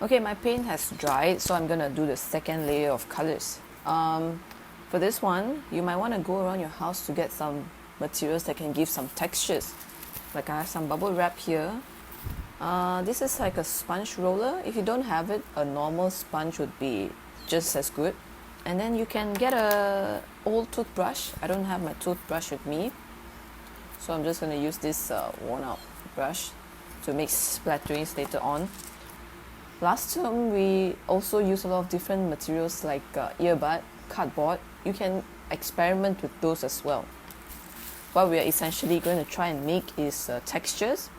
Okay, my paint has dried, so I'm gonna do the second layer of colors. For this one, you might want to go around your house to get some materials that can give some textures. Like I have some bubble wrap here. This is like a sponge roller. If you don't have it, a normal sponge would be just as good. And then you can get a old toothbrush. I don't have my toothbrush with me, so I'm just going to use this worn out brush to make splatterings later on. Last term we also use a lot of different materials like earbud, cardboard. You can experiment with those as well. What we are essentially going to try and make is textures.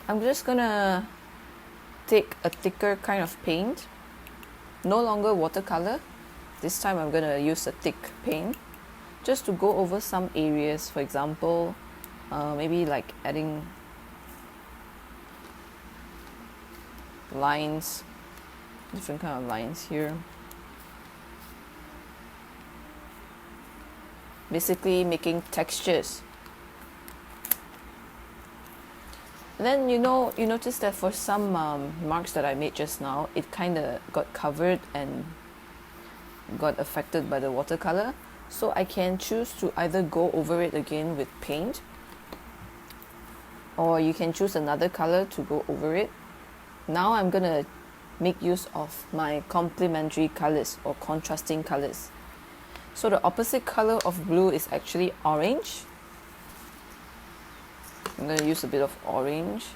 I'm just gonna take a thicker kind of paint, no longer watercolor. This time I'm gonna use a thick paint just to go over some areas. For example, maybe like adding lines, different kind of lines here. Basically making textures. And then you notice that for some marks that I made just now, it kind of got covered and got affected by the watercolor. So I can choose to either go over it again with paint, or you can choose another color to go over it. Now I'm gonna make use of my complementary colors or contrasting colors. So the opposite color of blue is actually orange. I'm going to use a bit of orange.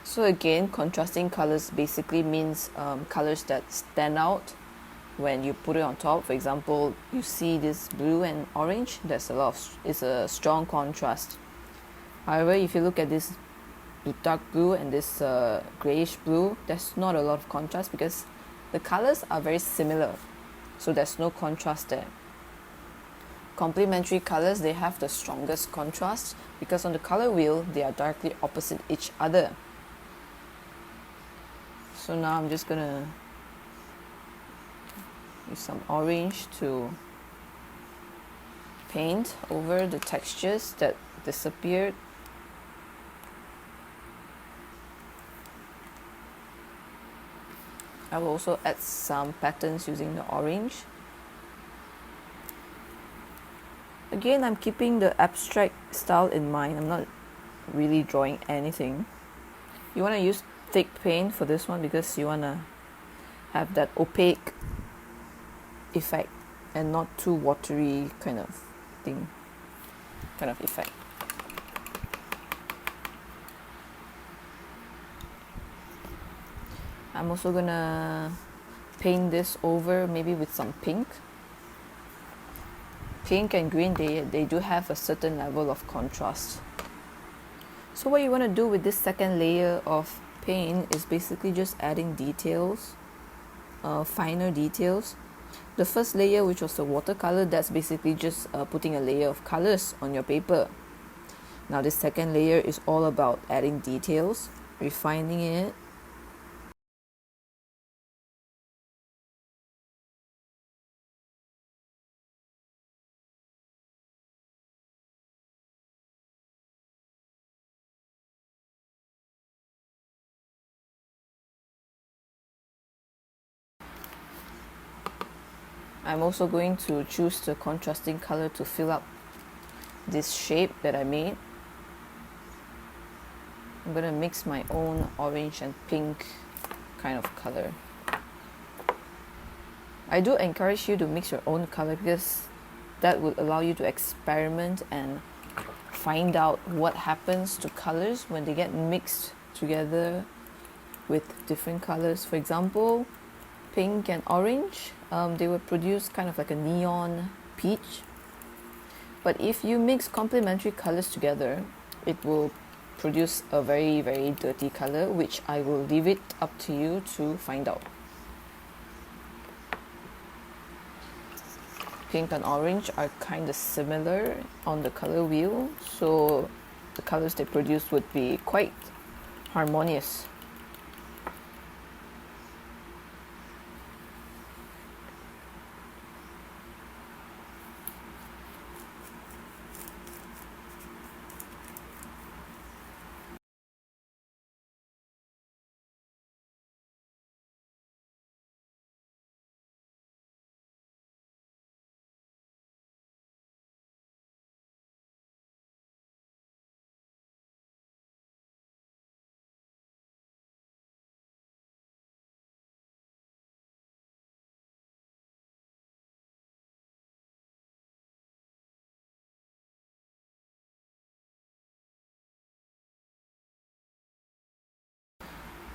So again, contrasting colors basically means colors that stand out when you put it on top. For example, you see this blue and orange, it's a strong contrast. However, if you look at this dark blue and this grayish blue, there's not a lot of contrast because the colors are very similar, so there's no contrast there. Complementary colors, they have the strongest contrast because on the color wheel they are directly opposite each other. So now I'm just gonna use some orange to paint over the textures that disappeared. I will also add some patterns using the orange. Again, I'm keeping the abstract style in mind. I'm not really drawing anything. You want to use thick paint for this one because you want to have that opaque effect and not too watery kind of effect. I'm also gonna paint this over maybe with some pink. Pink and green, they do have a certain level of contrast. So what you want to do with this second layer of paint is basically just adding details, finer details. The first layer, which was the watercolor, that's basically just putting a layer of colors on your paper. Now this second layer is all about adding details, refining it. I'm also going to choose the contrasting color to fill up this shape that I made. I'm going to mix my own orange and pink kind of color. I do encourage you to mix your own color because that will allow you to experiment and find out what happens to colors when they get mixed together with different colors. For example, pink and orange, they will produce kind of like a neon peach. But if you mix complementary colors together, it will produce a very, very dirty color, which I will leave it up to you to find out. Pink and orange are kind of similar on the color wheel, so the colors they produce would be quite harmonious.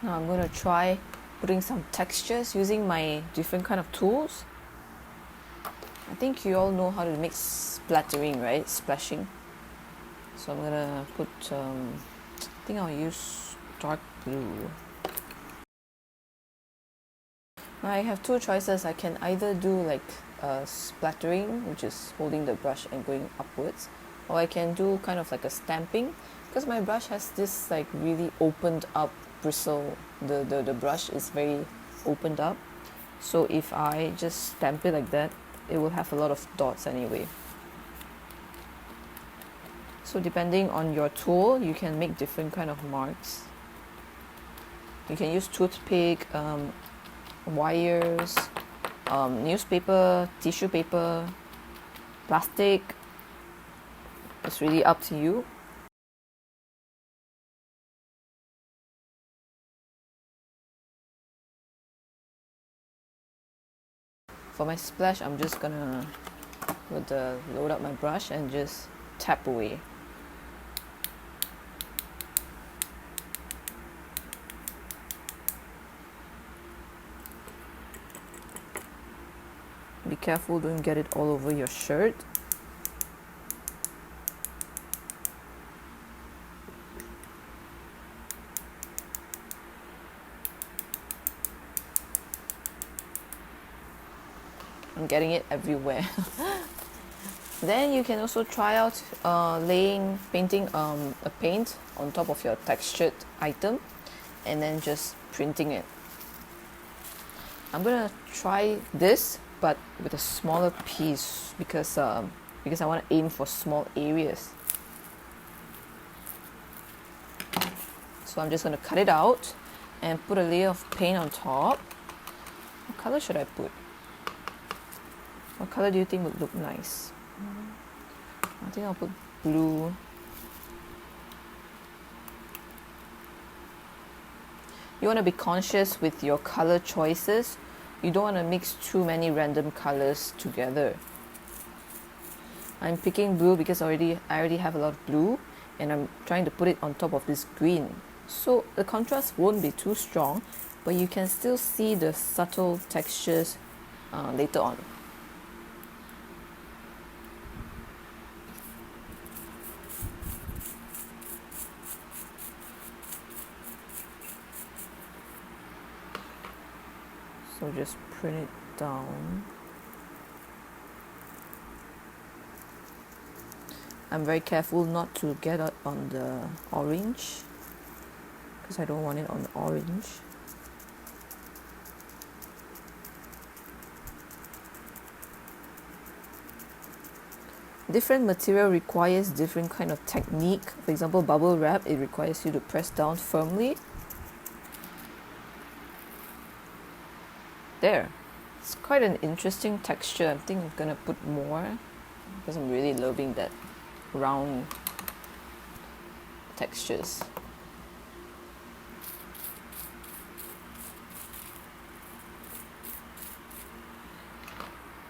Now I'm going to try putting some textures using my different kind of tools. I think you all know how to make splattering, right? Splashing. So I'm going to put, I think I'll use dark blue. Now I have two choices. I can either do like splattering, which is holding the brush and going upwards, or I can do kind of like a stamping, because my brush has this like really opened up bristle. The brush is very opened up, so if I just stamp it like that, it will have a lot of dots anyway. So depending on your tool, you can make different kind of marks. You can use toothpick, wires, newspaper, tissue paper, plastic. It's really up to you. For my splash, I'm just gonna load up my brush and just tap away. Be careful, don't get it all over your shirt. I'm getting it everywhere. Then you can also try out painting a paint on top of your textured item and then just printing it. I'm gonna try this but with a smaller piece because I want to aim for small areas. So I'm just going to cut it out and put a layer of paint on top. What color should I put? What color do you think would look nice? I think I'll put blue. You want to be conscious with your color choices. You don't want to mix too many random colors together. I'm picking blue because I already have a lot of blue, and I'm trying to put it on top of this green. So the contrast won't be too strong, but you can still see the subtle textures later on. So just print it down. I'm very careful not to get it on the orange because I don't want it on the orange. Different material requires different kind of technique. For example, bubble wrap, it requires you to press down firmly. There, it's quite an interesting texture. I think I'm gonna put more because I'm really loving that round textures.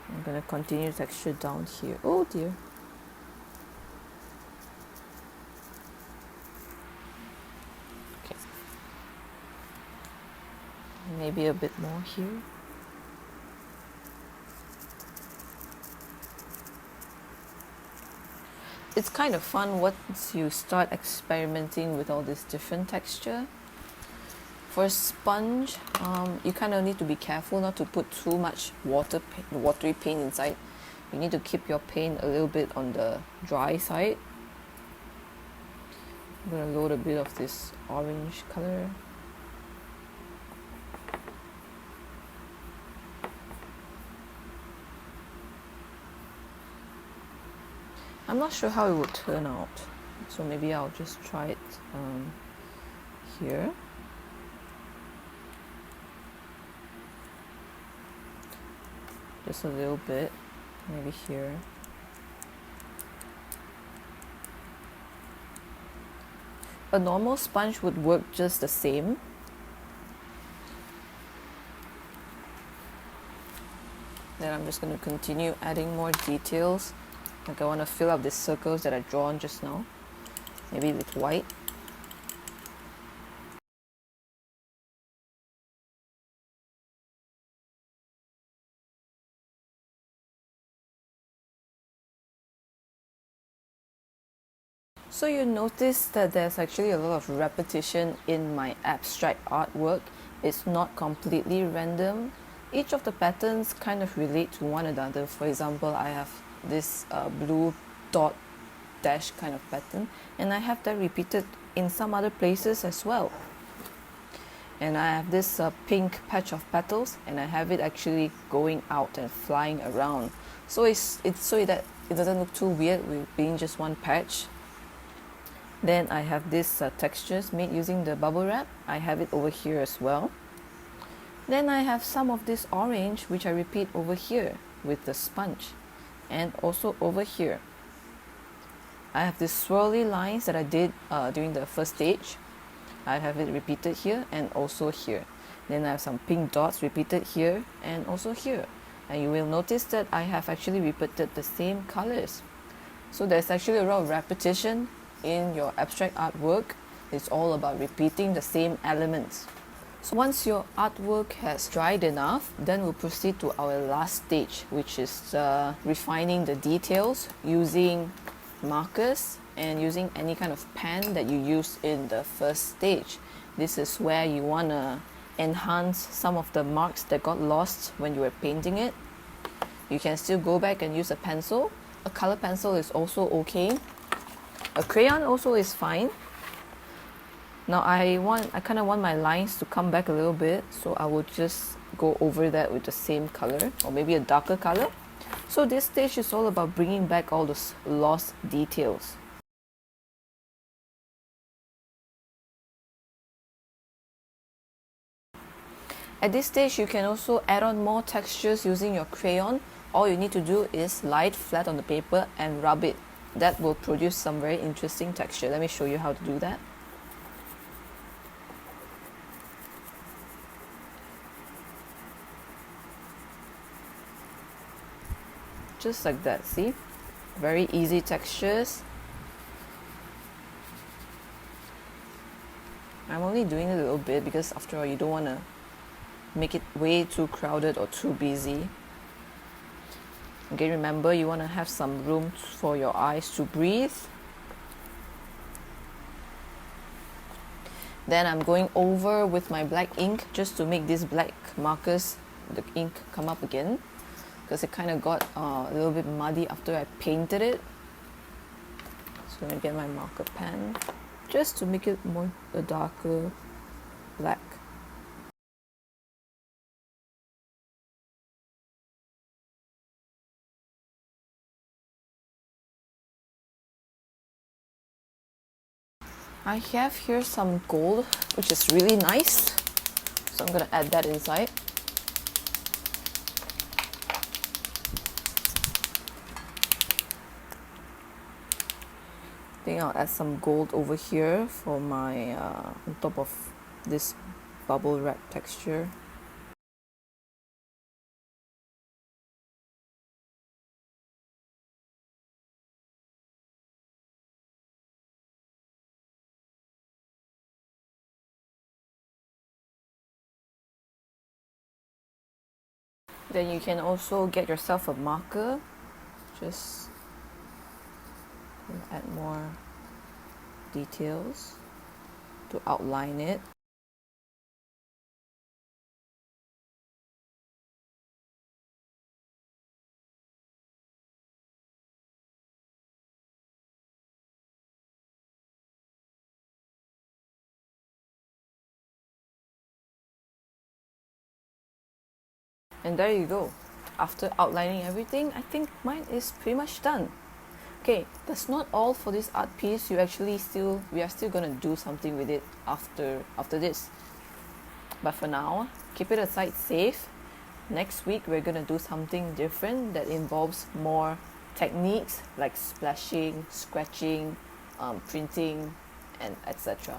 I'm gonna continue texture down here. Oh dear. Okay. Maybe a bit more here. It's kind of fun once you start experimenting with all this different texture. For a sponge, you kind of need to be careful not to put too much watery paint inside. You need to keep your paint a little bit on the dry side. I'm going to load a bit of this orange color. I'm not sure how it will turn out, so maybe I'll just try it here. Just a little bit, maybe here. A normal sponge would work just the same. Then I'm just going to continue adding more details. Like I want to fill up the circles that I drawn just now, maybe with white. So you notice that there's actually a lot of repetition in my abstract artwork. It's not completely random. Each of the patterns kind of relate to one another. For example, I have this blue dot dash kind of pattern, and I have that repeated in some other places as well. And I have this pink patch of petals, and I have it actually going out and flying around. So it's so that it doesn't look too weird with being just one patch. Then I have this textures made using the bubble wrap. I have it over here as well. Then I have some of this orange, which I repeat over here with the sponge, and also over here. I have these swirly lines that I did during the first stage. I have it repeated here and also here. Then I have some pink dots repeated here and also here. And you will notice that I have actually repeated the same colors. So there's actually a lot of repetition in your abstract artwork. It's all about repeating the same elements. So once your artwork has dried enough, then we'll proceed to our last stage, which is refining the details using markers and using any kind of pen that you used in the first stage. This is where you want to enhance some of the marks that got lost when you were painting it. You can still go back and use a pencil. A color pencil is also okay. A crayon also is fine. Now I kind of want my lines to come back a little bit, so I will just go over that with the same color or maybe a darker color. So this stage is all about bringing back all those lost details. At this stage, you can also add on more textures using your crayon. All you need to do is lie it flat on the paper and rub it. That will produce some very interesting texture. Let me show you how to do that. Just like that, see? Very easy textures. I'm only doing it a little bit because after all, you don't want to make it way too crowded or too busy. Okay, remember you want to have some room for your eyes to breathe. Then I'm going over with my black ink just to make these black markers, the ink come up again, because it kind of got a little bit muddy after I painted it. So I'm going to get my marker pen just to make it more a darker black. I have here some gold, which is really nice, so I'm going to add that inside. I think I'll add some gold over here for my on top of this bubble wrap texture. Then you can also get yourself a marker, just add more details to outline it. And there you go. After outlining everything, I think mine is pretty much done. Okay, that's not all for this art piece. We are still gonna do something with it after this. But for now, keep it aside safe. Next week we're gonna do something different that involves more techniques like splashing, scratching, printing, and etc.